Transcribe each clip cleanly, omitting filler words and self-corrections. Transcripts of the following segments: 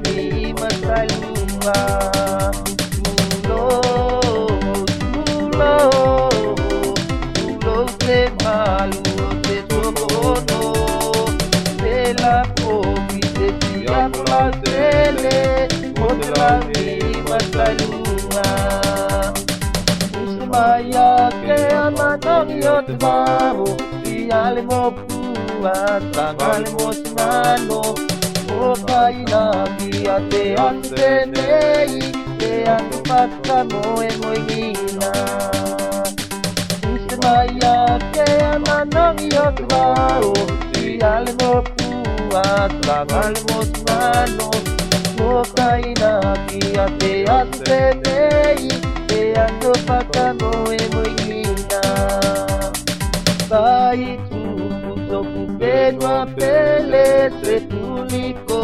mi masalua Tulo se malu se sobono de la popi se siap la tele Modla mi masalua Usmaya ke amanong yot baho Siale mo pua tangal mo sinano O kaina ki ate nei Te anu pata mo e moinina Usmaya ke amanong yot baho Siale mo pua tangal mo sinano O kaina ki ate nei Te anu pata mo e moinina Pai tu soku benua pele se tuliko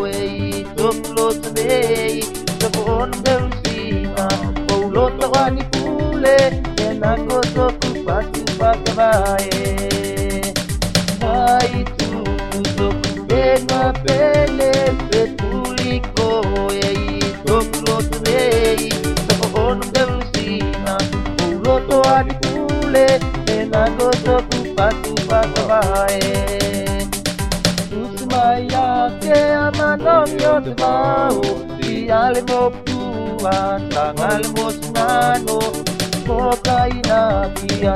e toplo tei sabon bersina paulo tawani pule ena ko soku patu pakabae Pai tu soku benua pele se tuliko e toplo tei sabon bersina paulo tawani pule ena ko soku patu pakabae Usmaya ke amanong yot baho Siale mo pua tangal mo sinano Mo kaina ki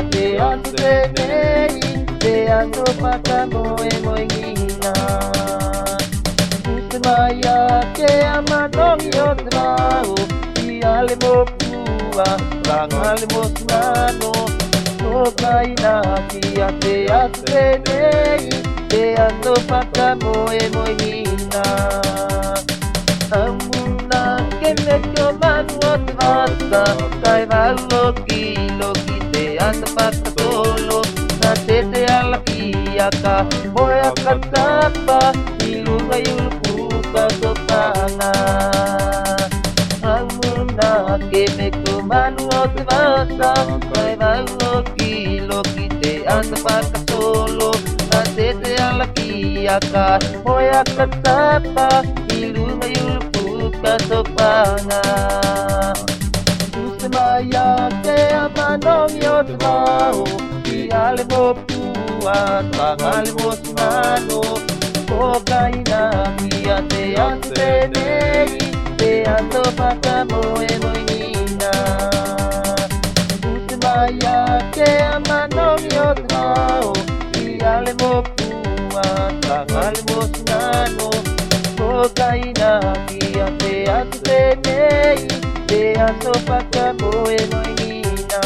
ate nei Te ando pata mo e moingina Usmaya ke amanong yot baho Siale mo pua tangal mo sinano Mo kaina ki ate nei Te ando pata mo e moihina Amuna ke me manu otvata Kai valo ki te ando pata solo Na te alakia Moya katapa Ilunga yulpuka sopanga Amuna ke me manu otvata Kai valo ki te ando pata solo Tete alakia ka Moya katapa Ilunga yulpuka sopanga Usmaya ke amanong yot baho Siale mo pua tangal mo sinano O kaina ki ate nei Te ando pata mo e moinina Usmaya ke amanong yot baho Siale mo pua tangal mo sinano O kaina ki ate nei Te ando pata mo e moinina